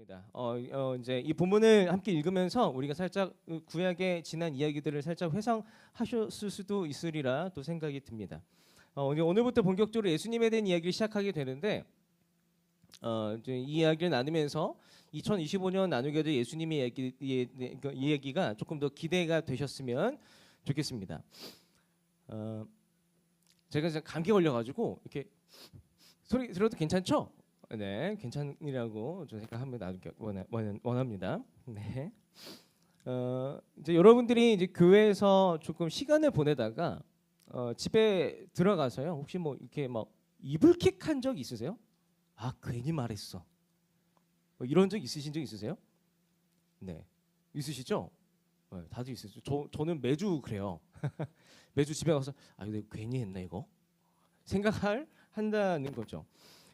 좋습니다. 이제 이 본문을 함께 읽으면서 우리가 살짝 구약의 지난 이야기들을 살짝 회상하셨을 수도 있으리라 또 생각이 듭니다. 오늘부터 본격적으로 예수님에 대한 이야기를 시작하게 되는데 이제 이 이야기를 나누면서 2025년 나누게 될 예수님의 이야기가 조금 더 기대가 되셨으면 좋겠습니다. 제가 감기 걸려가지고 이렇게 소리 들어도 괜찮죠? 네, 괜찮으라고 저 생각하면 나누기 원합니다. 네. 이제 여러분들이 이제 교회에서 조금 시간을 보내다가 집에 들어가서요. 혹시 뭐 이렇게 막 이불킥한 적 있으세요? 아, 괜히 말했어. 뭐 이런 적 있으신 적 있으세요? 네, 있으시죠? 네, 다들 있으시죠? 저는 매주 그래요. 매주 집에 가서 아, 이거 내가 괜히 했나 이거? 한다는 거죠.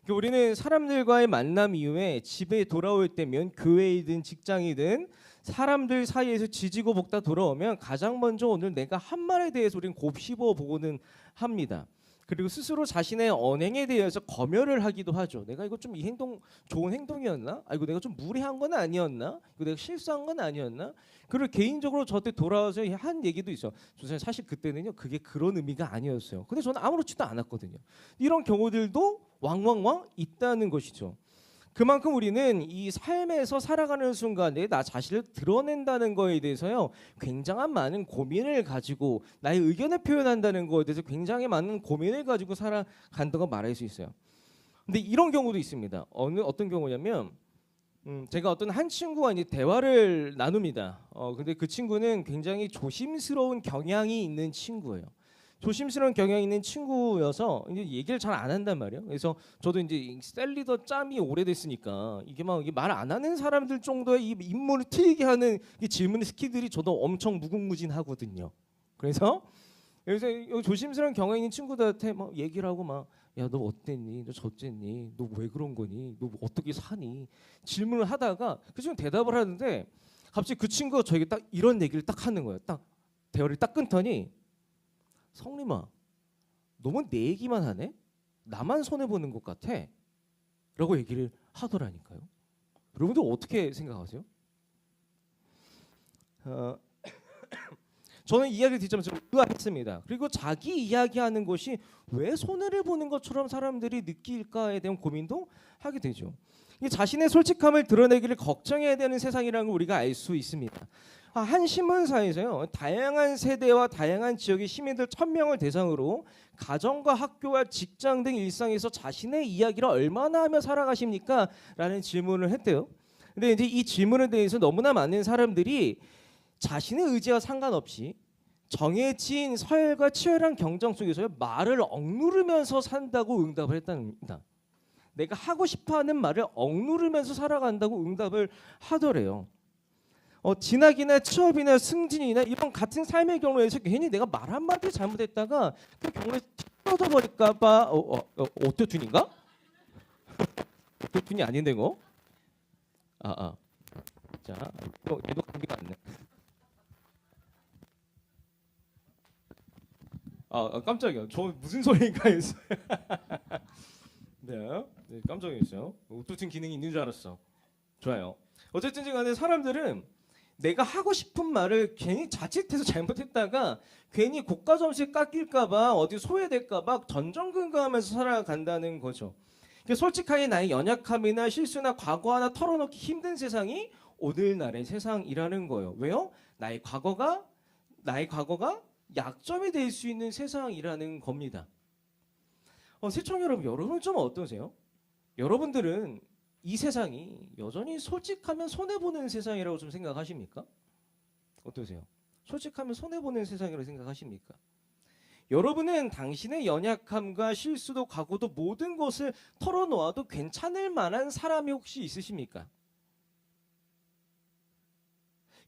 우리는 사람들과의 만남 이후에 집에 돌아올 때면 교회이든 직장이든 사람들 사이에서 지지고 볶다 돌아오면 가장 먼저 오늘 내가 한 말에 대해서 우리는 곱씹어 보고는 합니다. 그리고 스스로 자신의 언행에 대해서 검열을 하기도 하죠. 내가 이거 좀 이 행동 좋은 행동이었나? 아, 이거 내가 좀 무례한 건 아니었나? 이거 내가 실수한 건 아니었나? 그리고 개인적으로 저한테 돌아와서 한 얘기도 있어. 사실 그때는요 그게 그런 의미가 아니었어요. 근데 저는 아무렇지도 않았거든요. 이런 경우들도 왕왕왕 있다는 것이죠. 그만큼 우리는 이 삶에서 살아가는 순간에 나 자신을 드러낸다는 거에 대해서요 굉장한 많은 고민을 가지고 나의 의견을 표현한다는 거에 대해서 굉장히 많은 고민을 가지고 살아간다고 말할 수 있어요. 근데 이런 경우도 있습니다. 어떤 경우냐면 제가 어떤 한 친구와 이제 대화를 나눕니다. 근데 그 친구는 굉장히 조심스러운 경향이 있는 친구예요. 조심스러운 경향이 있는 친구여서 이제 얘기를 잘 안 한단 말이에요. 그래서 저도 이제 셀리더 짬이 오래됐으니까 이게 막 말 안 하는 사람들 정도의 이 인물을 트이게 하는 이 질문 스킬들이 저도 엄청 무궁무진하거든요. 그래서 조심스러운 경향이 있는 친구들한테 막 얘기를 하고 막 야, 너 어땠니? 너 저쨌니? 너 왜 그런 거니? 너 어떻게 사니? 질문을 하다가 그 친구 대답을 하는데 갑자기 그 친구가 저에게 딱 이런 얘기를 딱 하는 거예요. 딱 대화를 딱 끊더니 성림아, 너무 내 얘기만 하네? 나만 손해보는 것 같아? 라고 얘기를 하더라니까요. 여러분들 어떻게 생각하세요? 저는 이야기를 듣자마자 의아했습니다. 그리고 자기 이야기하는 것이 왜 손해를 보는 것처럼 사람들이 느낄까에 대한 고민도 하게 되죠. 자신의 솔직함을 드러내기를 걱정해야 되는 세상이라는 걸 우리가 알 수 있습니다. 한 신문사에서요 다양한 세대와 다양한 지역의 시민들 1000명을 대상으로 가정과 학교와 직장 등 일상에서 자신의 이야기를 얼마나 하며 살아가십니까? 라는 질문을 했대요. 근데 이제 이 질문에 대해서 너무나 많은 사람들이 자신의 의지와 상관없이 정해진 서열과 치열한 경쟁 속에서 말을 억누르면서 산다고 응답을 했답니다. 내가 하고 싶어하는 말을 억누르면서 살아간다고 응답을 하더래요. 진학이나 취업이나 승진이나 이런 같은 삶의 경우에서 괜히 내가 말 한마디 잘못했다가 그 경우에 틀어져 버릴까봐 오토튠인가? 오토튠이 아닌데 이거? 자, 얘도 감기가 안 나. 깜짝이야. 저 무슨 소리인가 했어요. 네, 깜짝 놀랐어요. 오토튠 기능이 있는 줄 알았어. 좋아요. 어쨌든 간에 사람들은 내가 하고 싶은 말을 괜히 자칫해서 잘못했다가 괜히 고가 점수 깎일까봐 어디 소외될까봐 전전긍긍하면서 살아간다는 거죠. 솔직하게 나의 연약함이나 실수나 과거 하나 털어놓기 힘든 세상이 오늘날의 세상이라는 거예요. 왜요? 나의 과거가 약점이 될 수 있는 세상이라는 겁니다. 시청자 여러분 좀 어떠세요? 여러분들은 이 세상이 여전히 솔직하면 손해보는 세상이라고 좀 생각하십니까? 어떠세요? 솔직하면 손해보는 세상이라고 생각하십니까? 여러분은 당신의 연약함과 실수도 과거도 모든 것을 털어놓아도 괜찮을 만한 사람이 혹시 있으십니까?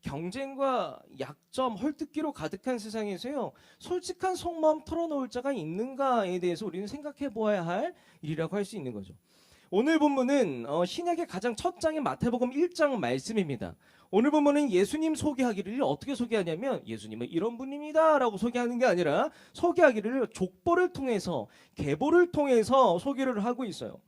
경쟁과 약점, 헐뜯기로 가득한 세상에서요 솔직한 속마음 털어놓을 자가 있는가에 대해서 우리는 생각해 보아야 할 일이라고 할 수 있는 거죠. 오늘 본문은 신약의 가장 첫 장인 마태복음 1장 말씀입니다. 오늘 본문은 예수님 소개하기를 어떻게 소개하냐면 예수님은 이런 분입니다 라고 소개하는 게 아니라 소개하기를 족보를 통해서 계보를 통해서 소개를 하고 있어요.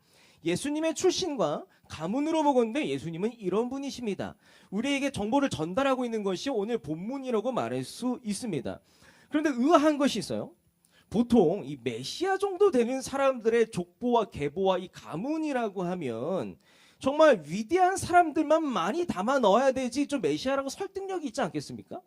예수님의 출신과 가문으로 보건대 예수님은 이런 분이십니다. 우리에게 정보를 전달하고 있는 것이 오늘 본문이라고 말할 수 있습니다. 그런데 의아한 것이 있어요. 보통 이 메시아 정도 되는 사람들의 족보와 계보와 이 가문이라고 하면 정말 위대한 사람들만 많이 담아 넣어야 되지 좀 메시아라고 설득력이 있지 않겠습니까?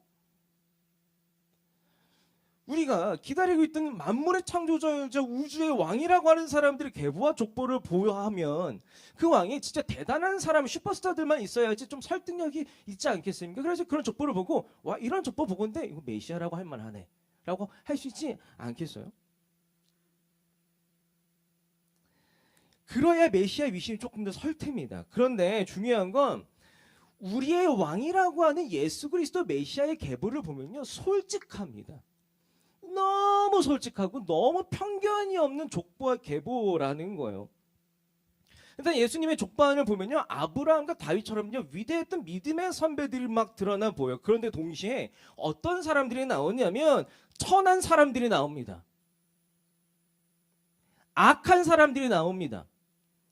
우리가 기다리고 있던 만물의 창조자이자 우주의 왕이라고 하는 사람들의 계보와 족보를 보여하면 그 왕이 진짜 대단한 사람, 슈퍼스타들만 있어야지 좀 설득력이 있지 않겠습니까? 그래서 그런 족보를 보고 와 이런 족보 보건데 이거 메시아라고 할 만하네 라고 할 수 있지 않겠어요? 그러야 메시아 위신이 조금 더 설득입니다. 그런데 중요한 건 우리의 왕이라고 하는 예수 그리스도 메시아의 계보를 보면요 솔직합니다. 너무 솔직하고 너무 편견이 없는 족보와 계보라는 거예요. 일단 예수님의 족보안을 보면요 아브라함과 다윗처럼요 위대했던 믿음의 선배들이 막 드러나 보여요. 그런데 동시에 어떤 사람들이 나오냐면 천한 사람들이 나옵니다. 악한 사람들이 나옵니다.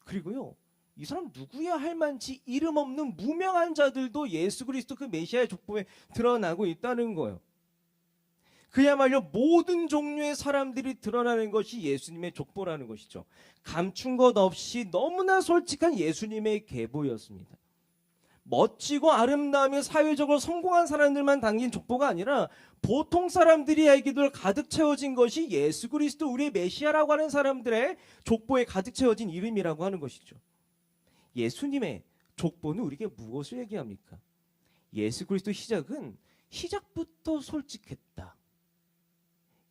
그리고요 이 사람 누구야 할 만치 이름 없는 무명한 자들도 예수 그리스도 그 메시아의 족보에 드러나고 있다는 거예요. 그야말로 모든 종류의 사람들이 드러나는 것이 예수님의 족보라는 것이죠. 감춘 것 없이 너무나 솔직한 예수님의 계보였습니다. 멋지고 아름다우며 사회적으로 성공한 사람들만 담긴 족보가 아니라 보통 사람들이 알기도 가득 채워진 것이 예수 그리스도 우리의 메시아라고 하는 사람들의 족보에 가득 채워진 이름이라고 하는 것이죠. 예수님의 족보는 우리에게 무엇을 얘기합니까? 예수 그리스도 시작은 시작부터 솔직했다.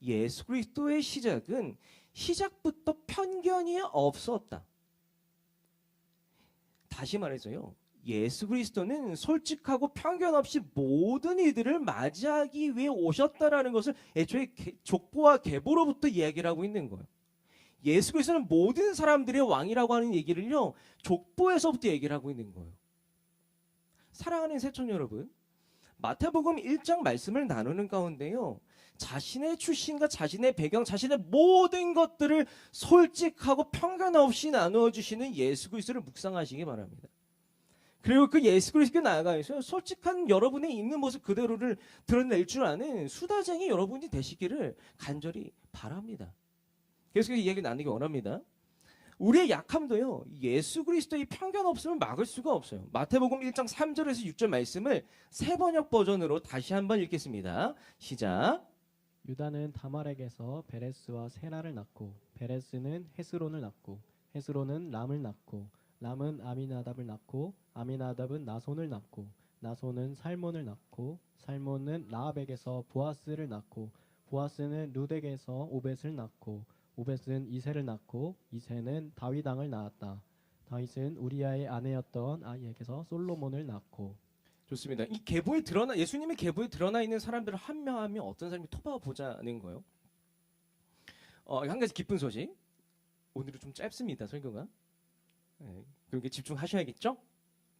예수 그리스도의 시작은 시작부터 편견이 없었다. 다시 말해서요. 예수 그리스도는 솔직하고 편견 없이 모든 이들을 맞이하기 위해 오셨다라는 것을 애초에 족보와 계보로부터 이야기를 하고 있는 거예요. 예수 그리스도는 모든 사람들의 왕이라고 하는 얘기를요. 족보에서부터 얘기를 하고 있는 거예요. 사랑하는 새촌 여러분, 마태복음 1장 말씀을 나누는 가운데요. 자신의 출신과 자신의 배경, 자신의 모든 것들을 솔직하고 편견 없이 나누어 주시는 예수 그리스도를 묵상하시기 바랍니다. 그리고 그 예수 그리스도께 나아가서 솔직한 여러분의 있는 모습 그대로를 드러낼 줄 아는 수다쟁이 여러분이 되시기를 간절히 바랍니다. 그래서 이 이야기 나누기 원합니다. 우리의 약함도요. 예수 그리스도의 편견 없음을 막을 수가 없어요. 마태복음 1장 3절에서 6절 말씀을 세번역 버전으로 다시 한번 읽겠습니다. 시작. 유다는 다말에게서 베레스와 세라를 낳고 베레스는 헤스론을 낳고 헤스론은 람을 낳고 람은 아미나답을 낳고 아미나답은 나손을 낳고 나손은 살몬을 낳고 살몬은 라합에게서 보아스를 낳고 보아스는 룻에게서 오벳을 낳고 오벳은 이새를 낳고 이새는 다윗 왕을 낳았다. 다윗은 우리아의 아내였던 아이에게서 솔로몬을 낳고. 좋습니다. 이 계보에 드러나 예수님의 계보에 드러나 있는 사람들을 한 명 한 명 어떤 사람이 토박아보자는 거예요. 한 가지 기쁜 소식. 오늘은 좀 짧습니다. 설교가. 네, 그렇게 집중하셔야겠죠?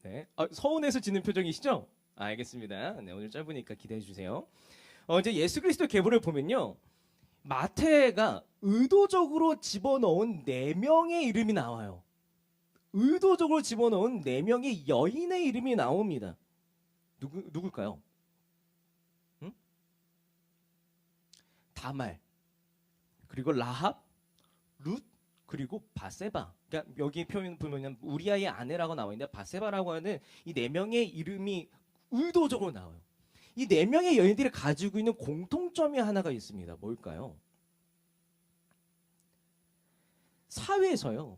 네. 서운해서 짓는 표정이시죠? 알겠습니다. 네, 오늘 짧으니까 기대해 주세요. 이제 예수 그리스도 계보를 보면요. 마태가 의도적으로 집어넣은 4명의 이름이 나와요. 의도적으로 집어넣은 4명의 여인의 이름이 나옵니다. 누굴까요? 응? 다말, 그리고 라합, 룻, 그리고 바세바. 그러니까 여기 표현 보면 우리아의 아내라고 나와 있는데 바세바라고 하는 이 4명의 이름이 의도적으로 나와요. 이 4명의 여인들이 가지고 있는 공통점이 하나가 있습니다. 뭘까요? 사회에서요.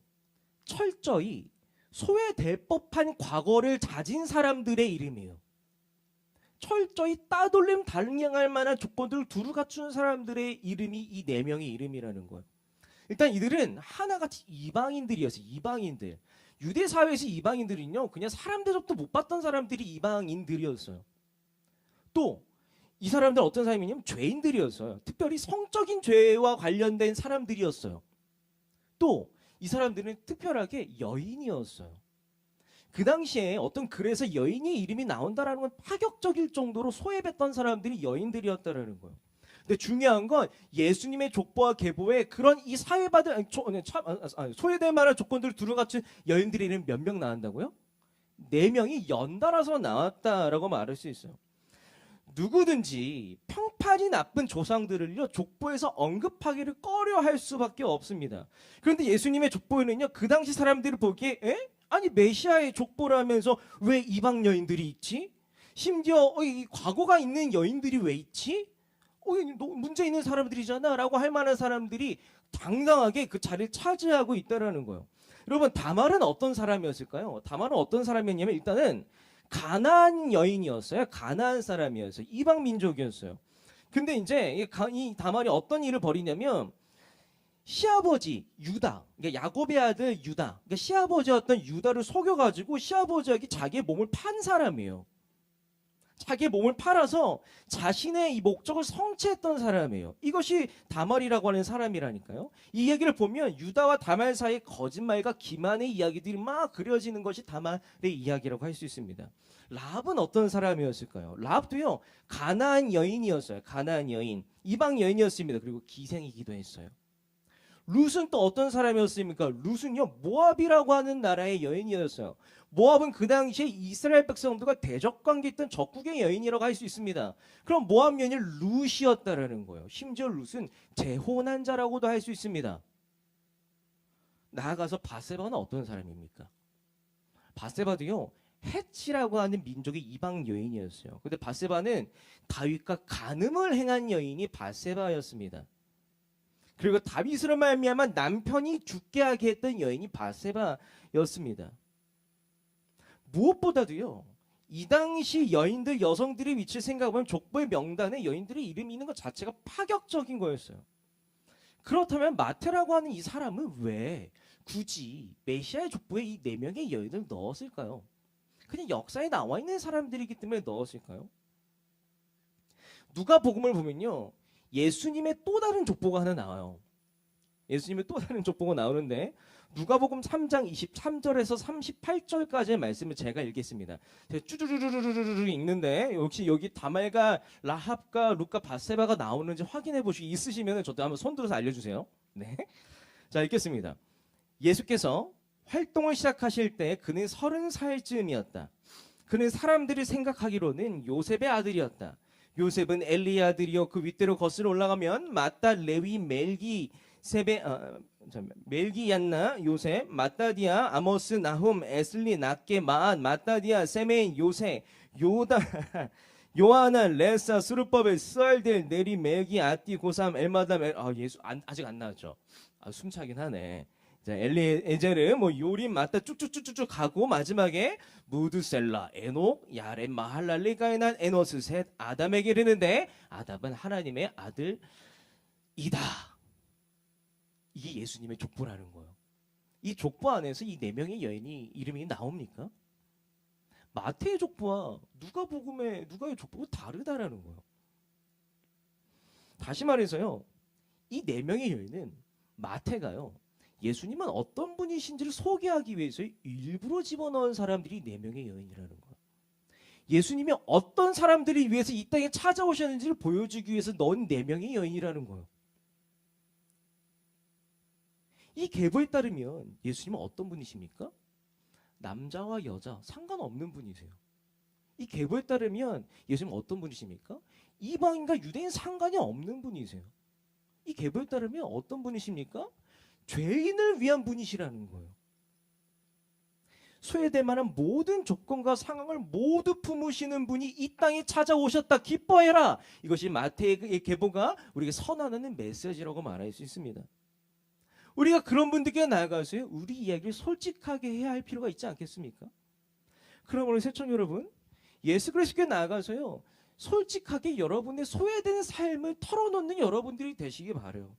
철저히 소외될 법한 과거를 가진 사람들의 이름이에요. 철저히 따돌림 당할 만한 조건들을 두루 갖춘 사람들의 이름이 이 4명의 이름이라는 거예요. 일단 이들은 하나같이 이방인들이었어요. 이방인들. 유대 사회에서 이방인들은요. 그냥 사람 대접도 못 받던 사람들이 이방인들이었어요. 또 이 사람들은 어떤 사람이냐면 죄인들이었어요. 특별히 성적인 죄와 관련된 사람들이었어요. 또 이 사람들은 특별하게 여인이었어요. 그 당시에 어떤 글에서 여인의 이름이 나온다라는 건 파격적일 정도로 소외됐던 사람들이 여인들이었다라는 거예요. 근데 중요한 건 예수님의 족보와 계보에 그런 이 사회받을 소외될 만한 조건들을 두루 갖춘 여인들의 이름 몇 명 나온다고요? 4명이 연달아서 나왔다라고 말할 수 있어요. 누구든지 평판이 나쁜 조상들을요 족보에서 언급하기를 꺼려할 수밖에 없습니다. 그런데 예수님의 족보에는요 그 당시 사람들이 보기에 아니 메시아의 족보라면서 왜 이방 여인들이 있지? 심지어 이 과거가 있는 여인들이 왜 있지? 문제 있는 사람들이잖아 라고 할 만한 사람들이 당당하게 그 자리를 차지하고 있다라는 거예요. 여러분 다말은 어떤 사람이었을까요? 다말은 어떤 사람이었냐면 일단은 가나안 여인이었어요. 가나안 사람이었어요. 이방 민족이었어요. 근데 이제 이 다말이 어떤 일을 벌이냐면 시아버지 유다, 그러니까 야곱의 아들 유다, 그러니까 시아버지였던 유다를 속여가지고 시아버지에게 자기의 몸을 판 사람이에요. 자기의 몸을 팔아서 자신의 이 목적을 성취했던 사람이에요. 이것이 다말이라고 하는 사람이라니까요. 이 얘기를 보면 유다와 다말 사이의 거짓말과 기만의 이야기들이 막 그려지는 것이 다말의 이야기라고 할 수 있습니다. 라합은 어떤 사람이었을까요? 라합도요 가나안 여인이었어요. 가나안 여인, 이방 여인이었습니다. 그리고 기생이기도 했어요. 룻은 또 어떤 사람이었습니까? 룻은요 모압이라고 하는 나라의 여인이었어요. 모압은 그 당시에 이스라엘 백성들과 대적 관계 있던 적국의 여인이라고 할 수 있습니다. 그럼 모압 여인이 룻이었다라는 거예요. 심지어 룻은 재혼한 자라고도 할 수 있습니다. 나아가서 바세바는 어떤 사람입니까? 바세바도요 헷이라고 하는 민족의 이방 여인이었어요. 근데 바세바는 다윗과 간음을 행한 여인이 바세바였습니다. 그리고 다윗으로 말미암아 남편이 죽게 하게 했던 여인이 바세바였습니다. 무엇보다도요 이 당시 여인들 여성들의 위치를 생각하면 족보의 명단에 여인들의 이름이 있는 것 자체가 파격적인 거였어요. 그렇다면 마태라고 하는 이 사람은 왜 굳이 메시아의 족보에 이 4명의 여인을 넣었을까요? 그냥 역사에 나와 있는 사람들이기 때문에 넣었을까요? 누가복음을 보면요 예수님의 또 다른 족보가 하나 나와요. 예수님의 또 다른 족보가 나오는데 누가복음 3장 23절에서 38절까지의 말씀을 제가 읽겠습니다. 제가 쭈쭈쭈쭈쭈쭈 읽는데 역시 여기 다말과 라합과 룻과 바세바가 나오는지 확인해 보시기 있으시면 저도 한번 손들어서 알려주세요. 네, 자 읽겠습니다. 예수께서 활동을 시작하실 때 그는 30살쯤이었다. 그는 사람들이 생각하기로는 요셉의 아들이었다. 요셉은 엘리의 아들이요 그 윗대로 거슬러 올라가면 마따, 레위, 멜기, 멜기, 얀나, 요셉, 마따디아, 아모스, 나훔, 에슬리, 낫게, 마안, 마따디아, 세메인, 요세, 요다, 요하나, 레사, 수르법엘, 스알델, 네리, 멜기, 아띠, 고삼, 엘마담, 예수 아직 안 나왔죠. 숨차긴 하네. 자, 엘리에제르, 요림, 마따 쭉쭉쭉쭉 가고 마지막에 무드셀라, 에녹, 야렛, 마할랄리가에 난 에노스 셋 아담에게 이르는데 아담은 하나님의 아들이다. 이게 예수님의 족보라는 거예요. 이 족보 안에서 이 4명의 여인이 이름이 나옵니까? 마태의 족보와 누가의 족보가 다르다라는 거예요. 다시 말해서요. 이 4명의 여인은 마태가요. 예수님은 어떤 분이신지를 소개하기 위해서 일부러 집어넣은 사람들이 4명의 여인이라는 거예요. 예수님이 어떤 사람들을 위해서 이 땅에 찾아오셨는지를 보여주기 위해서 넣은 4명의 여인이라는 거예요. 이 계보에 따르면 예수님은 어떤 분이십니까? 남자와 여자 상관없는 분이세요. 이 계보에 따르면 예수님은 어떤 분이십니까? 이방인과 유대인 상관이 없는 분이세요. 이 계보에 따르면 어떤 분이십니까? 죄인을 위한 분이시라는 거예요. 소외될 만한 모든 조건과 상황을 모두 품으시는 분이 이 땅에 찾아오셨다. 기뻐해라. 이것이 마태의 계보가 우리에게 선언하는 메시지라고 말할 수 있습니다. 우리가 그런 분들께 나아가서 우리 이야기를 솔직하게 해야 할 필요가 있지 않겠습니까? 그럼 우리 새청 여러분, 예수 그리스도께 나아가서요 솔직하게 여러분의 소외된 삶을 털어놓는 여러분들이 되시기 바라요.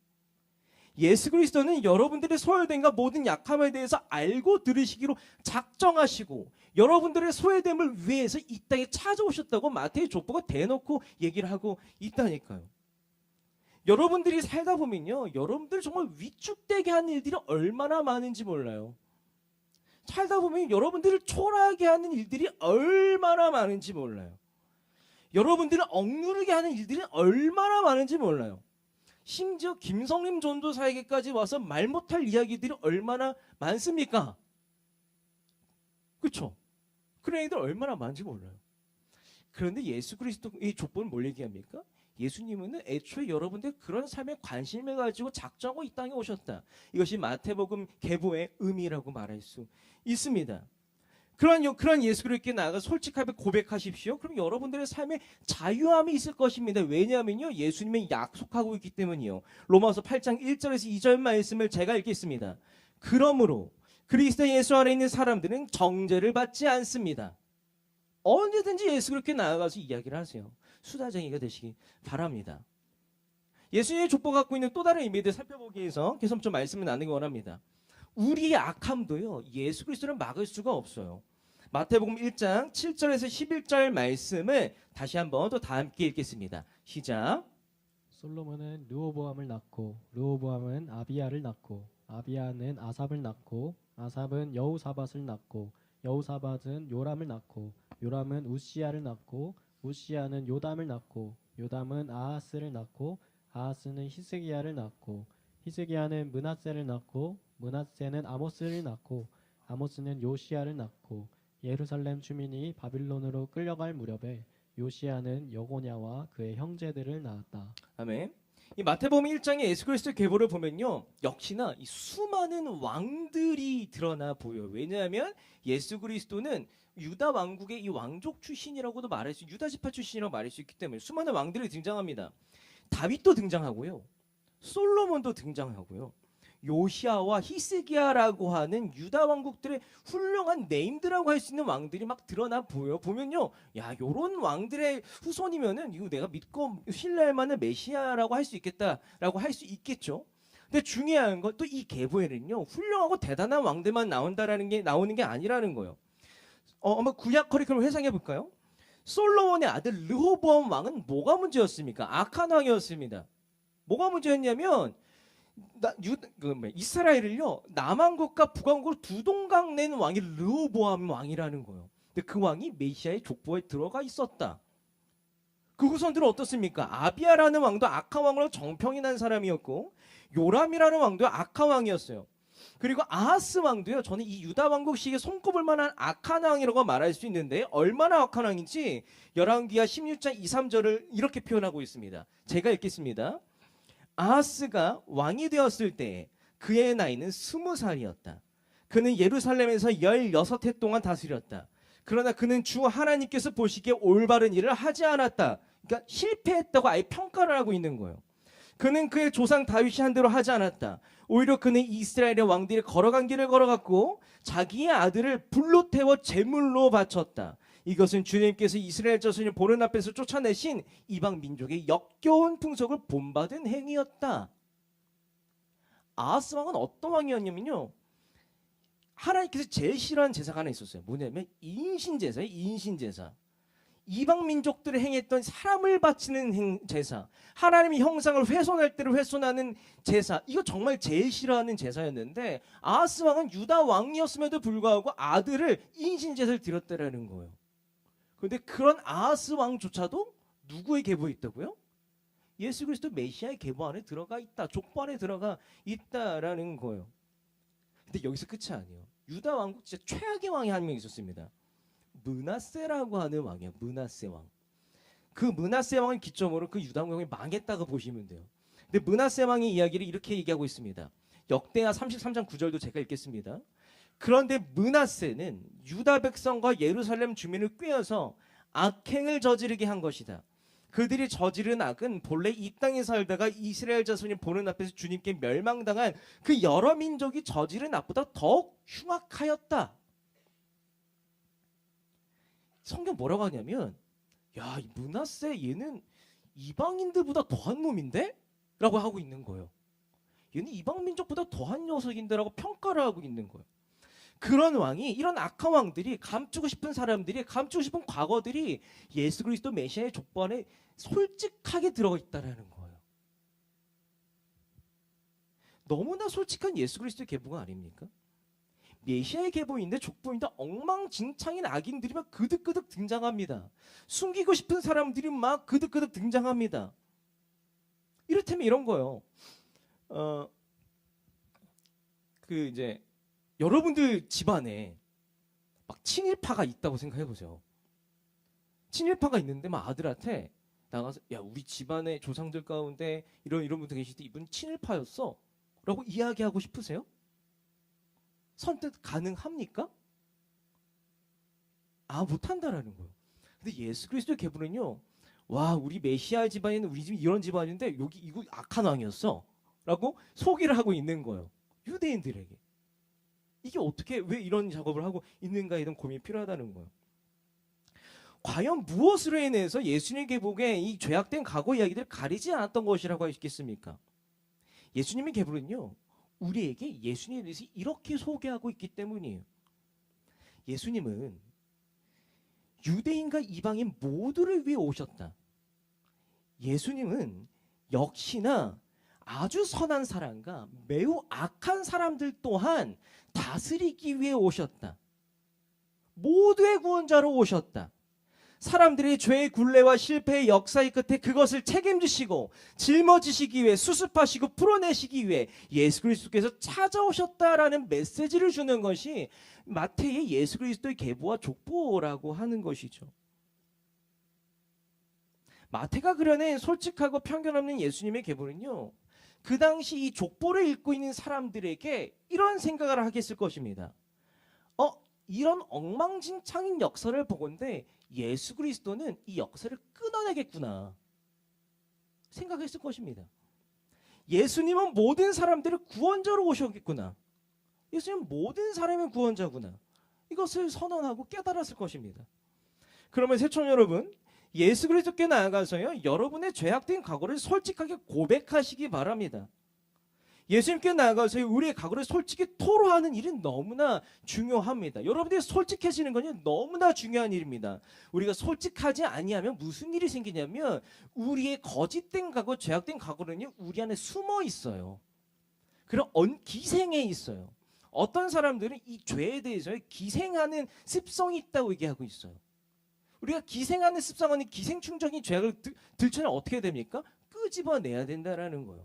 예수 그리스도는 여러분들의 소외됨과 모든 약함에 대해서 알고 들으시기로 작정하시고 여러분들의 소외됨을 위해서 이 땅에 찾아오셨다고 마태의 족보가 대놓고 얘기를 하고 있다니까요. 여러분들이 살다 보면요 여러분들 정말 위축되게 하는 일들이 얼마나 많은지 몰라요. 살다 보면 여러분들을 초라하게 하는 일들이 얼마나 많은지 몰라요. 여러분들을 억누르게 하는 일들이 얼마나 많은지 몰라요. 심지어 김성림 전도사에게까지 와서 말 못할 이야기들이 얼마나 많습니까? 그렇죠? 그런 애들 얼마나 많은지 몰라요. 그런데 예수 그리스도의 족보는 뭘 얘기합니까? 예수님은 애초에 여러분들 그런 삶에 관심을 가지고 작정하고 이 땅에 오셨다. 이것이 마태복음 계보의 의미라고 말할 수 있습니다. 그런 예수 그리스도께 나아가 솔직하게 고백하십시오. 그럼 여러분들의 삶에 자유함이 있을 것입니다. 왜냐하면요, 예수님이 약속하고 있기 때문이요. 로마서 8장 1절에서 2절 말씀을 제가 읽겠습니다. 그러므로 그리스도 예수 안에 있는 사람들은 정죄를 받지 않습니다. 언제든지 예수 그렇게 나아가서 이야기를 하세요. 수다쟁이가 되시기 바랍니다. 예수님의 족보 갖고 있는 또 다른 의미를 살펴보기 위해서 계속 좀 말씀을 나누기 원합니다. 우리의 악함도요, 예수 그리스도를 막을 수가 없어요. 마태복음 1장 7절에서 11절 말씀을 다시 한번 또 다 함께 읽겠습니다. 시작. 솔로몬은 르호보암을 낳고 르호보암은 아비야를 낳고 아비야는 아삽을 낳고 아삽은 여호사밧을 낳고 여호사밧은 요람을 낳고 요람은 우시야를 낳고 우시야는 요담을 낳고 요담은 아하스를 낳고 아하스는 히스기야를 낳고 히스기야는 므낫세를 낳고 므낫세는 아모스를 낳고 아모스는 요시야를 낳고 예루살렘 주민이 바빌론으로 끌려갈 무렵에 요시야는 여고냐와 그의 형제들을 낳았다. 아멘. 이 마태복음 1장의 예수 그리스도 계보를 보면요, 역시나 이 수많은 왕들이 드러나 보여요. 왜냐하면 예수 그리스도는 유다 왕국의 이 왕족 출신이라고도 말할 수, 유다 지파 출신이라고 말할 수 있기 때문에 수많은 왕들이 등장합니다. 다윗도 등장하고요, 솔로몬도 등장하고요, 요시아와 히스기야라고 하는 유다 왕국들의 훌륭한 네임드라고 할 수 있는 왕들이 막 드러나 보여. 보면요, 야, 요런 왕들의 후손이면은 이거 내가 믿고 신뢰할 만한 메시아라고 할 수 있겠다라고 할 수 있겠죠. 근데 중요한 건 또 이 계보에는요, 훌륭하고 대단한 왕들만 나오는 게 아니라는 거예요. 한번 구약 커리큘럼 회상해 볼까요? 솔로몬의 아들 르호보암 왕은 뭐가 문제였습니까? 악한 왕이었습니다. 뭐가 문제였냐면 이스라엘을요, 남왕국과 북왕국을 두 동강 낸 왕이 르호보암 왕이라는 거예요. 근데 그 왕이 메시아의 족보에 들어가 있었다. 그 후손들은 어떻습니까? 아비야라는 왕도 악한 왕으로 정평이 난 사람이었고, 요람이라는 왕도 악한 왕이었어요. 그리고 아하스 왕도요, 저는 이 유다 왕국 시기에 손꼽을 만한 악한 왕이라고 말할 수 있는데, 얼마나 악한 왕인지 열왕기하 16장 2, 3절을 이렇게 표현하고 있습니다. 제가 읽겠습니다. 아하스가 왕이 되었을 때 그의 나이는 20살이었다. 그는 예루살렘에서 16해 동안 다스렸다. 그러나 그는 주 하나님께서 보시기에 올바른 일을 하지 않았다. 그러니까 실패했다고 아예 평가를 하고 있는 거예요. 그는 그의 조상 다윗이 한 대로 하지 않았다. 오히려 그는 이스라엘의 왕들이 걸어간 길을 걸어갔고 자기의 아들을 불로 태워 제물로 바쳤다. 이것은 주님께서 이스라엘 자손을 보는 앞에서 쫓아내신 이방 민족의 역겨운 풍속을 본받은 행위였다. 아하스 왕은 어떤 왕이었냐면요, 하나님께서 제일 싫어하는 제사가 하나 있었어요. 뭐냐면 인신제사예요. 인신제사. 이방 민족들이 행했던 사람을 바치는 제사, 하나님의 형상을 훼손할 때를 훼손하는 제사, 이거 정말 제일 싫어하는 제사였는데 아하스 왕은 유다 왕이었음에도 불구하고 아들을 인신제사를 드렸다라는 거예요. 그런데 그런 아하스 왕조차도 누구의 계보에 있다고요? 예수 그리스도 메시아의 계보 안에 들어가 있다, 족보 안에 들어가 있다라는 거예요. 근데 여기서 끝이 아니에요. 유다 왕국 진짜 최악의 왕이 한 명 있었습니다. 므낫세라고 하는 왕이에요. 므낫세 왕. 그 므낫세 왕을 기점으로 그 유다 왕국이 망했다고 보시면 돼요. 근데 므낫세 왕의 이야기를 이렇게 얘기하고 있습니다. 역대하 33장 9절도 제가 읽겠습니다. 그런데 므낫세는 유다 백성과 예루살렘 주민을 꾀어서 악행을 저지르게 한 것이다. 그들이 저지른 악은 본래 이 땅에 살다가 이스라엘 자손이 보는 앞에서 주님께 멸망당한 그 여러 민족이 저지른 악보다 더욱 흉악하였다. 성경 뭐라고 하냐면, 야, 이 므낫세 얘는 이방인들보다 더한 놈인데? 라고 하고 있는 거예요. 얘는 이방 민족보다 더한 녀석인데? 라고 평가를 하고 있는 거예요. 그런 왕이, 이런 악한 왕들이, 감추고 싶은 사람들이, 감추고 싶은 과거들이 예수 그리스도 메시아의 족보 안에 솔직하게 들어가 있다라는 거예요. 너무나 솔직한 예수 그리스도의 계보가 아닙니까? 메시아의 계보인데 족보인데 엉망진창인 악인들이 막 그득그득 등장합니다. 숨기고 싶은 사람들이 막 그득그득 등장합니다. 이를테면 이런 거요. 이제 여러분들 집안에 막 친일파가 있다고 생각해 보세요. 친일파가 있는데 막 아들한테 나가서 야 우리 집안의 조상들 가운데 이런 분들 계시는데 이분 친일파였어 라고 이야기하고 싶으세요? 선뜻 가능합니까? 못한다라는 거예요. 근데 예수 그리스도의 계보는요, 와 우리 메시아 집안에는 우리 집이 이런 집안인데 여기 이거 악한 왕이었어 라고 소개를 하고 있는 거예요. 유대인들에게. 이게 어떻게 왜 이런 작업을 하고 있는가에 대한 고민이 필요하다는 거예요. 과연 무엇으로 인해서 예수님의 계보에 이 죄악된 과거 이야기들을 가리지 않았던 것이라고 할 수 있겠습니까? 예수님의 계보는요, 우리에게 예수님에 대해서 이렇게 소개하고 있기 때문이에요. 예수님은 유대인과 이방인 모두를 위해 오셨다. 예수님은 역시나 아주 선한 사람과 매우 악한 사람들 또한 다스리기 위해 오셨다. 모두의 구원자로 오셨다. 사람들이 죄의 굴레와 실패의 역사의 끝에 그것을 책임지시고 짊어지시기 위해 수습하시고 풀어내시기 위해 예수 그리스도께서 찾아오셨다라는 메시지를 주는 것이 마태의 예수 그리스도의 계보와 족보라고 하는 것이죠. 마태가 그려낸 솔직하고 편견 없는 예수님의 계보는요, 그 당시 이 족보를 읽고 있는 사람들에게 이런 생각을 하게 했을 것입니다. 이런 엉망진창인 역사를 보건대 예수 그리스도는 이 역사를 끊어내겠구나 생각했을 것입니다. 예수님은 모든 사람들을 구원자로 오셨겠구나. 예수님은 모든 사람의 구원자구나. 이것을 선언하고 깨달았을 것입니다. 그러면 새촌 여러분, 예수 그리스도께 나아가서요, 여러분의 죄악된 과거를 솔직하게 고백하시기 바랍니다. 예수님께 나아가서 우리의 과거를 솔직히 토로하는 일은 너무나 중요합니다. 여러분들이 솔직해지는 건 너무나 중요한 일입니다. 우리가 솔직하지 아니하면 무슨 일이 생기냐면 우리의 거짓된 과거, 죄악된 과거는요, 우리 안에 숨어 있어요. 그런 기생해 있어요. 어떤 사람들은 이 죄에 대해서 기생하는 습성이 있다고 얘기하고 있어요. 우리가 기생하는 습성은 기생충적인 죄악을 들춰내면 어떻게 됩니까? 끄집어내야 된다라는 거예요.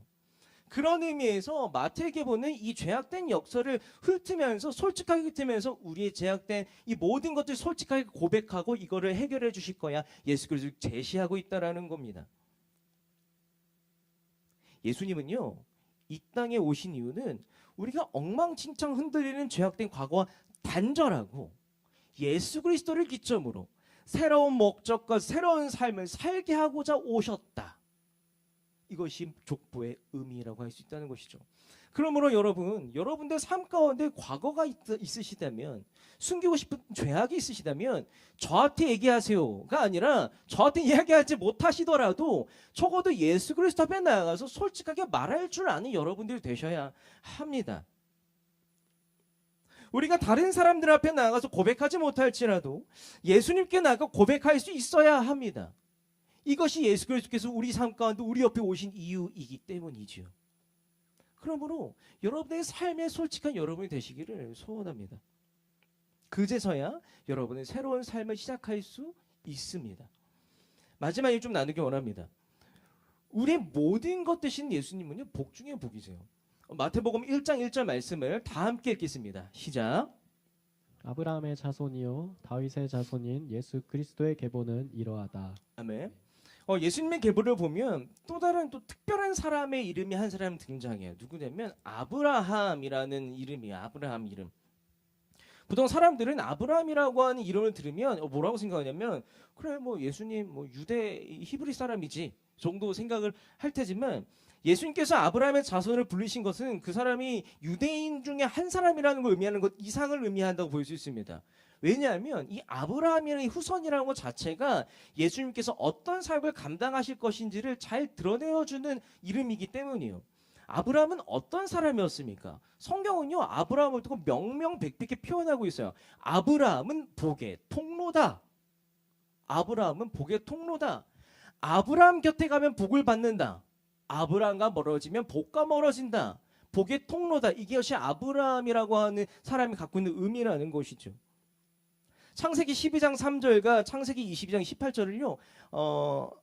그런 의미에서 마태계보는 이 죄악된 역사를 훑으면서 솔직하게 훑으면서 우리의 죄악된 이 모든 것들을 솔직하게 고백하고 이거를 해결해 주실 거야 예수 그리스도를 제시하고 있다라는 겁니다. 예수님은요, 이 땅에 오신 이유는 우리가 엉망진창 흔들리는 죄악된 과거와 단절하고 예수 그리스도를 기점으로 새로운 목적과 새로운 삶을 살게 하고자 오셨다. 이것이 족보의 의미라고 할 수 있다는 것이죠. 그러므로 여러분들 삶 가운데 과거가 있으시다면, 숨기고 싶은 죄악이 있으시다면 저한테 얘기하세요가 아니라 저한테 이야기하지 못하시더라도 적어도 예수 그리스도 앞에 나아가서 솔직하게 말할 줄 아는 여러분들이 되셔야 합니다. 우리가 다른 사람들 앞에 나아가서 고백하지 못할지라도 예수님께 나아가 고백할 수 있어야 합니다. 이것이 예수 그리스도께서 우리 삶 가운데 우리 옆에 오신 이유이기 때문이지요. 그러므로 여러분의 삶에 솔직한 여러분이 되시기를 소원합니다. 그제서야 여러분의 새로운 삶을 시작할 수 있습니다. 마지막에 좀 나누기 원합니다. 우리의 모든 것 되신 예수님은요, 복 중에 복이세요. 마태복음 1장 1절 말씀을 다 함께 읽겠습니다. 시작. 아브라함의 자손이요 다윗의 자손인 예수 그리스도의 계보는 이러하다. 아멘. 예수님의 계보를 보면 또 다른 또 특별한 사람의 이름이 한 사람 등장해요. 누구냐면 아브라함이라는 이름이에요. 아브라함 이름. 보통 사람들은 아브라함이라고 하는 이름을 들으면 뭐라고 생각하냐면 그래 뭐 예수님 뭐 유대 히브리 사람이지 정도 생각을 할 테지만 예수님께서 아브라함의 자손을 부르신 것은 그 사람이 유대인 중에 한 사람이라는 걸 의미하는 것 이상을 의미한다고 볼 수 있습니다. 왜냐하면 이 아브라함이라는 후손이라는 것 자체가 예수님께서 어떤 삶을 감당하실 것인지를 잘 드러내어주는 이름이기 때문이에요. 아브라함은 어떤 사람이었습니까? 성경은요, 아브라함을 두고 명명백백히 표현하고 있어요. 아브라함은 복의 통로다. 아브라함은 복의 통로다. 아브라함 곁에 가면 복을 받는다. 아브라함과 멀어지면 복과 멀어진다. 복의 통로다. 이것이 아브라함이라고 하는 사람이 갖고 있는 의미라는 것이죠. 창세기 12장 3절과 창세기 22장 18절을요.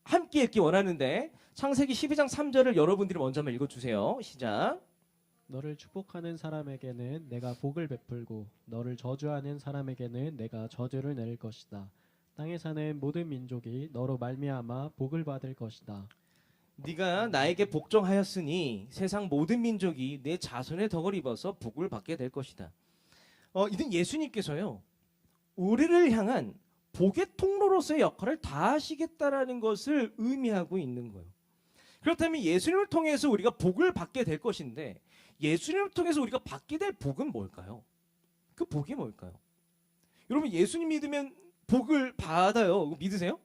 함께 읽기 원하는데 창세기 12장 3절을 여러분들이 먼저 한번 읽어주세요. 시작. 너를 축복하는 사람에게는 내가 복을 베풀고 너를 저주하는 사람에게는 내가 저주를 내릴 것이다. 땅에 사는 모든 민족이 너로 말미암아 복을 받을 것이다. 네가 나에게 복종하였으니 세상 모든 민족이 내 자손의 덕을 입어서 복을 받게 될 것이다. 이는 예수님께서요. 우리를 향한 복의 통로로서의 역할을 다하시겠다라는 것을 의미하고 있는 거예요. 그렇다면 예수님을 통해서 우리가 복을 받게 될 것인데 예수님을 통해서 우리가 받게 될 복은 뭘까요? 그 복이 뭘까요? 여러분 예수님 믿으면 복을 받아요. 믿으세요?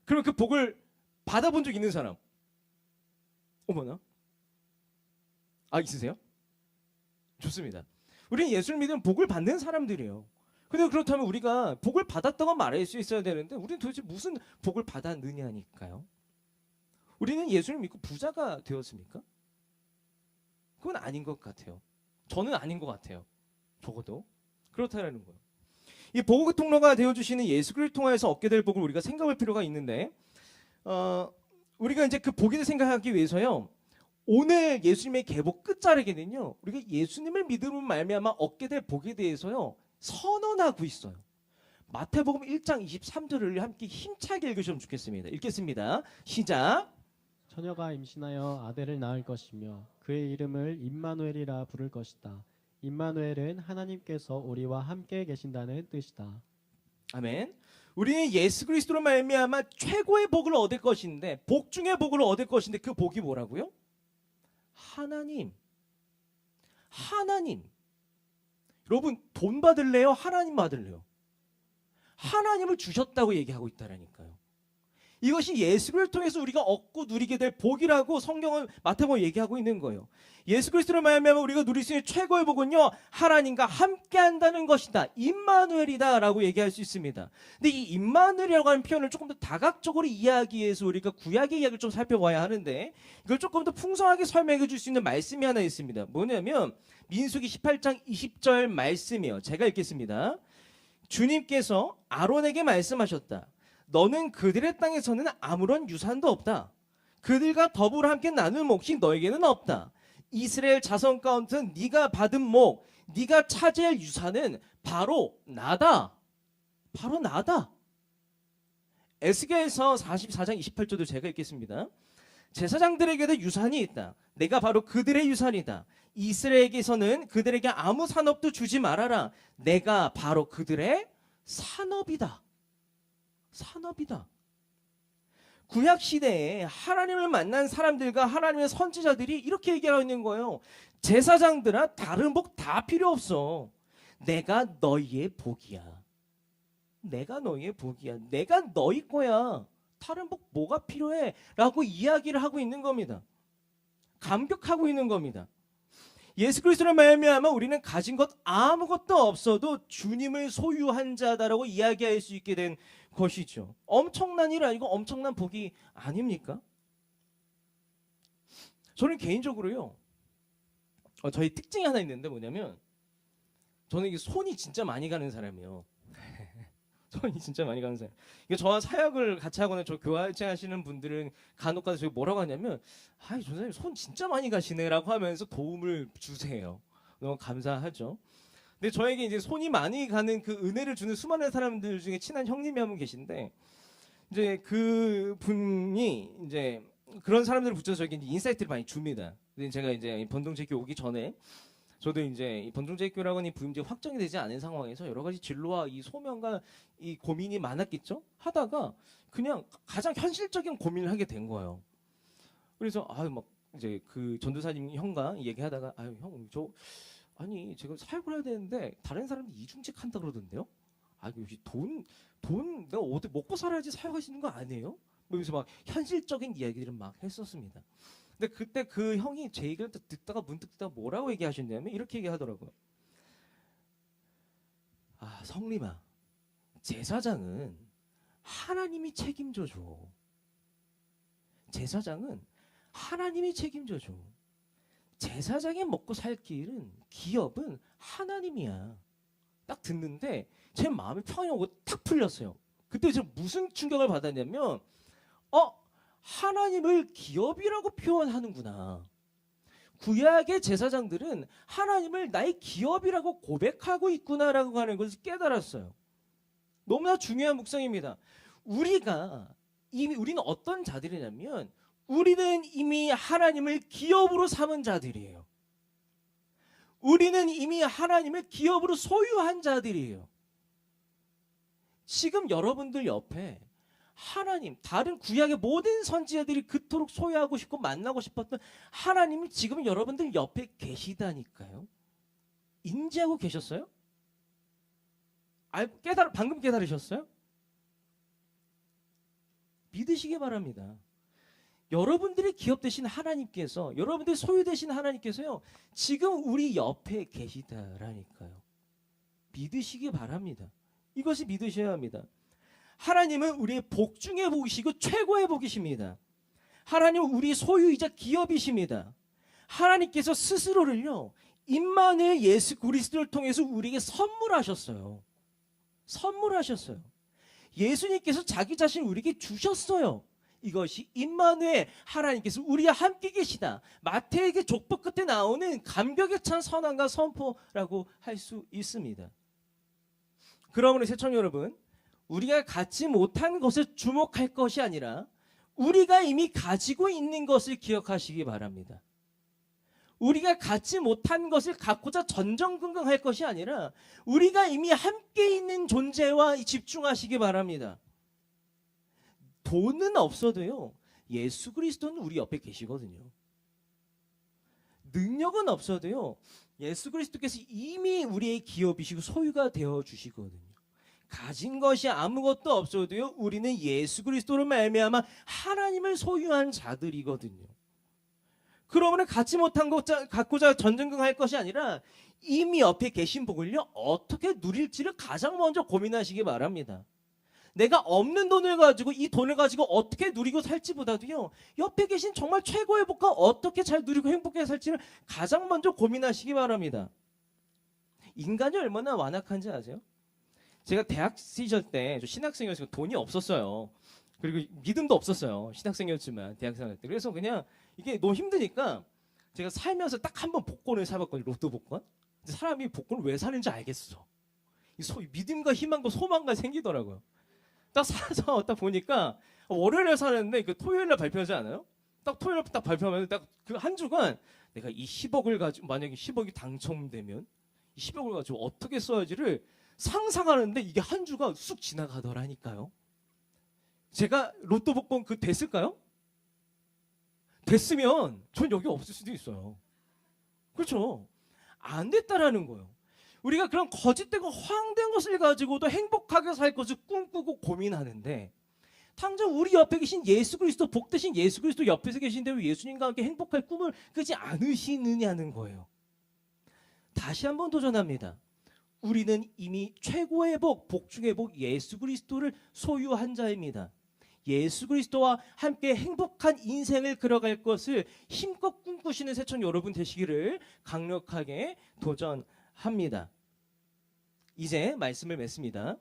그럼 그 복을 받아본 적 있는 사람? 어머나. 있으세요? 좋습니다. 우리는 예수를 믿으면 복을 받는 사람들이에요. 근데 그렇다면 우리가 복을 받았다고 말할 수 있어야 되는데 우리는 도대체 무슨 복을 받았느냐니까요. 우리는 예수를 믿고 부자가 되었습니까? 그건 아닌 것 같아요. 저는 아닌 것 같아요. 적어도 그렇다라는 거예요. 이 복의 통로가 되어주시는 예수 그리스도를 통해서 얻게 될 복을 우리가 생각할 필요가 있는데 우리가 이제 그 복을 생각하기 위해서요. 오늘 예수님의 계복 끝자락에는요. 우리가 예수님을 믿음으로 말미암아 얻게 될 복에 대해서요. 선언하고 있어요. 마태복음 1장 23절을 함께 힘차게 읽으시면 좋겠습니다. 읽겠습니다. 시작. 처녀가 임신하여 아들을 낳을 것이며 그의 이름을 임마누엘이라 부를 것이다. 임마누엘은 하나님께서 우리와 함께 계신다는 뜻이다. 아멘. 우리는 예수 그리스도로 말미암아 최고의 복을 얻을 것인데 복 중의 복을 얻을 것인데 그 복이 뭐라고요? 하나님. 여러분 돈 받을래요? 하나님 받을래요? 하나님을 주셨다고 얘기하고 있다라니까요. 이것이 예수를 통해서 우리가 얻고 누리게 될 복이라고 성경은 마태복음 얘기하고 있는 거예요. 예수 그리스도를 말미암아 우리가 누릴 수 있는 최고의 복은요. 하나님과 함께한다는 것이다. 임마누엘이다라고 얘기할 수 있습니다. 근데 이 임마누엘이라고 하는 표현을 조금 더 다각적으로 이해하기 위해서 우리가 구약의 이야기를 좀 살펴봐야 하는데 이걸 조금 더 풍성하게 설명해 줄 수 있는 말씀이 하나 있습니다. 뭐냐면 민수기 18장 20절 말씀이요. 제가 읽겠습니다. 주님께서 아론에게 말씀하셨다. 너는 그들의 땅에서는 아무런 유산도 없다. 그들과 더불어 함께 나눌 몫이 너에게는 없다. 이스라엘 자손 가운데 네가 받은 목, 네가 차지할 유산은 바로 나다. 바로 나다. 에스겔서 44장 28절도 제가 읽겠습니다. 제사장들에게도 유산이 있다. 내가 바로 그들의 유산이다. 이스라엘에게서는 그들에게 아무 산업도 주지 말아라. 내가 바로 그들의 산업이다. 구약 시대에 하나님을 만난 사람들과 하나님의 선지자들이 이렇게 얘기하고 있는 거예요. 제사장들아 다른 복 다 필요 없어. 내가 너희의 복이야. 내가 너희의 복이야. 내가 너희 거야. 다른 복 뭐가 필요해? 라고 이야기를 하고 있는 겁니다. 감격하고 있는 겁니다. 예수 그리스도를 말미암아 우리는 가진 것 아무것도 없어도 주님을 소유한 자다라고 이야기할 수 있게 된 것이죠. 엄청난 일 아니고 엄청난 복이 아닙니까? 저는 개인적으로요. 저희 특징이 하나 있는데 뭐냐면 저는 이게 손이 진짜 많이 가는 사람이에요. 손이 진짜 많이 가는 사람. 이게 저와 사역을 같이 하거나 저 교화체 하시는 분들은 간혹가다 저희 뭐라고 하냐면 저 선생님 손 진짜 많이 가시네라고 하면서 도움을 주세요. 너무 감사하죠. 근데 저에게 이제 손이 많이 가는 그 은혜를 주는 수많은 사람들 중에 친한 형님이 한 분 계신데 이제 그 분이 이제 그런 사람들을 붙여서 저에게 이제 인사이트를 많이 줍니다. 근데 제가 이제 번동제교 오기 전에 저도 이제 이 번종제교라고 하는 부임제 확정이 되지 않은 상황에서 여러 가지 진로와 이 소명과 이 고민이 많았겠죠. 하다가 그냥 가장 현실적인 고민을 하게 된 거예요. 그래서 막 이제 그 전도사님 형과 얘기하다가 형 아니 제가 사역을 해야 되는데 다른 사람이 이중직 한다 그러던데요. 역시 돈 내가 어디 먹고 살아야지 사역할 수 있는 거 아니에요? 그래서 막 현실적인 이야기들을 막 했었습니다. 근데 그때 그 형이 제 얘기를 듣다가 문득 듣다가 뭐라고 얘기하셨냐면 이렇게 얘기하더라고요. 성림아, 제사장은 하나님이 책임져줘. 제사장은 하나님이 책임져줘. 제사장이 먹고 살 길은 기업은 하나님이야. 딱 듣는데 제 마음이 평안이 오고 탁 풀렸어요. 그때 제가 무슨 충격을 받았냐면 하나님을 기업이라고 표현하는구나. 구약의 제사장들은 하나님을 나의 기업이라고 고백하고 있구나라고 하는 것을 깨달았어요. 너무나 중요한 묵상입니다. 우리는 어떤 자들이냐면 우리는 이미 하나님을 기업으로 삼은 자들이에요. 우리는 이미 하나님을 기업으로 소유한 자들이에요. 지금 여러분들 옆에 하나님, 다른 구약의 모든 선지자들이 그토록 소유하고 싶고 만나고 싶었던 하나님이 지금 여러분들 옆에 계시다니까요. 인지하고 계셨어요? 방금 깨달으셨어요? 믿으시기 바랍니다. 여러분들이 기업 되신 하나님께서, 여러분들이 소유 되신 하나님께서요, 지금 우리 옆에 계시다라니까요. 믿으시기 바랍니다. 이것이 믿으셔야 합니다. 하나님은 우리의 복 중의 복이시고 최고의 복이십니다. 하나님은 우리 소유이자 기업이십니다. 하나님께서 스스로를요, 임마누엘 예수 그리스도를 통해서 우리에게 선물하셨어요. 선물하셨어요. 예수님께서 자기 자신을 우리에게 주셨어요. 이것이 임마누엘, 하나님께서 우리와 함께 계시다. 마태에게 족보 끝에 나오는 감격에 찬 선언과 선포라고 할 수 있습니다. 그러므로 새청 여러분, 우리가 갖지 못한 것을 주목할 것이 아니라 우리가 이미 가지고 있는 것을 기억하시기 바랍니다. 우리가 갖지 못한 것을 갖고자 전전긍긍할 것이 아니라 우리가 이미 함께 있는 존재와 집중하시기 바랍니다. 돈은 없어도요, 예수 그리스도는 우리 옆에 계시거든요. 능력은 없어도요, 예수 그리스도께서 이미 우리의 기업이시고 소유가 되어 주시거든요. 가진 것이 아무것도 없어도요, 우리는 예수 그리스도로 말미암아 하나님을 소유한 자들이거든요. 그러므로 갖지 못한 것 갖고자 전전긍긍할 것이 아니라 이미 옆에 계신 복을요, 어떻게 누릴지를 가장 먼저 고민하시기 바랍니다. 내가 없는 돈을 가지고 이 돈을 가지고 어떻게 누리고 살지보다도요, 옆에 계신 정말 최고의 복과 어떻게 잘 누리고 행복하게 살지를 가장 먼저 고민하시기 바랍니다. 인간이 얼마나 완악한지 아세요? 제가 대학 시절 때 신학생이었으니까 돈이 없었어요. 그리고 믿음도 없었어요. 신학생이었지만 대학생 때. 그래서 그냥 이게 너무 힘드니까 제가 살면서 딱 한 번 복권을 사봤거든요. 로또 복권. 사람이 복권을 왜 사는지 알겠어. 믿음과 희망과 소망과 생기더라고요. 딱 사서 딱 보니까 월요일에 사는데 그 토요일날 발표하지 않아요? 딱 토요일날 딱 발표하면 딱 그 한 주간 내가 이 10억을 가지고, 만약에 10억이 당첨되면 이 10억을 가지고 어떻게 써야지를 상상하는데 이게 한 주가 쑥 지나가더라니까요. 제가 로또 복권 됐을까요? 됐으면 전 여기 없을 수도 있어요. 그렇죠? 안 됐다라는 거예요. 우리가 그런 거짓되고 허황된 것을 가지고도 행복하게 살 것을 꿈꾸고 고민하는데, 당장 우리 옆에 계신 예수 그리스도, 복 대신 예수 그리스도 옆에서 계신데 왜 예수님과 함께 행복할 꿈을 꾸지 않으시느냐는 거예요. 다시 한번 도전합니다. 우리는 이미 최고의 복 중의 복 예수 그리스도를 소유한 자입니다. 예수 그리스도와 함께 행복한 인생을 걸어갈 것을 힘껏 꿈꾸시는 새청 여러분 되시기를 강력하게 도전합니다. 이제 말씀을 맺습니다.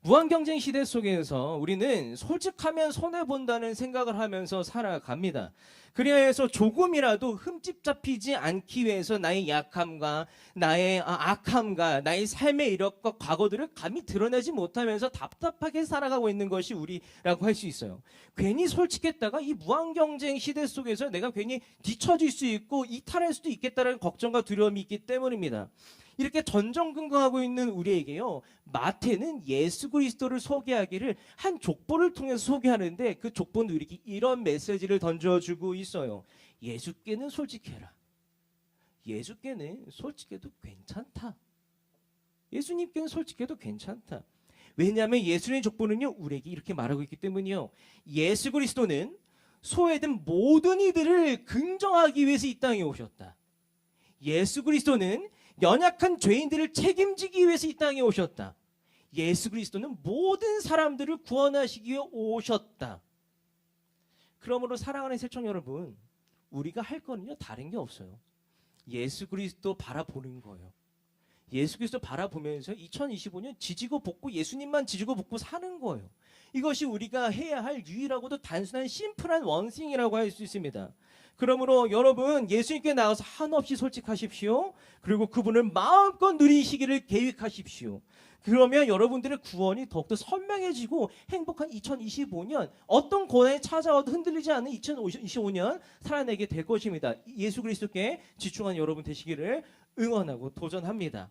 무한경쟁 시대 속에서 우리는 솔직하면 손해본다는 생각을 하면서 살아갑니다. 그래서 조금이라도 흠집 잡히지 않기 위해서 나의 약함과 나의 악함과 나의 삶의 이력과 과거들을 감히 드러내지 못하면서 답답하게 살아가고 있는 것이 우리라고 할 수 있어요. 괜히 솔직했다가 이 무한경쟁 시대 속에서 내가 괜히 뒤처질 수 있고 이탈할 수도 있겠다는 걱정과 두려움이 있기 때문입니다. 이렇게 전전긍긍하고 있는 우리에게요, 마태는 예수 그리스도를 소개하기를 한 족보를 통해서 소개하는데 그 족보는 우리에게 이런 메시지를 던져주고 있어요. 예수께는 솔직해라. 예수께는 솔직해도 괜찮다. 예수님께는 솔직해도 괜찮다. 왜냐하면 예수님의 족보는요, 우리에게 이렇게 말하고 있기 때문이요. 예수 그리스도는 소외된 모든 이들을 긍정하기 위해서 이 땅에 오셨다. 예수 그리스도는 연약한 죄인들을 책임지기 위해서 이 땅에 오셨다. 예수 그리스도는 모든 사람들을 구원하시기 위해 오셨다. 그러므로 사랑하는 새청 여러분, 우리가 할 거는요 다른 게 없어요. 예수 그리스도 바라보는 거예요. 예수 그리스도 바라보면서 2025년 지지고 볶고 예수님만 지지고 볶고 사는 거예요. 이것이 우리가 해야 할 유일하고도 단순한 심플한 원싱이라고 할 수 있습니다. 그러므로 여러분 예수님께 나와서 한없이 솔직하십시오. 그리고 그분을 마음껏 누리시기를 계획하십시오. 그러면 여러분들의 구원이 더욱더 선명해지고 행복한 2025년 어떤 고난이 찾아와도 흔들리지 않는 2025년 살아내게 될 것입니다. 예수 그리스도께 집중한 여러분 되시기를 응원하고 도전합니다.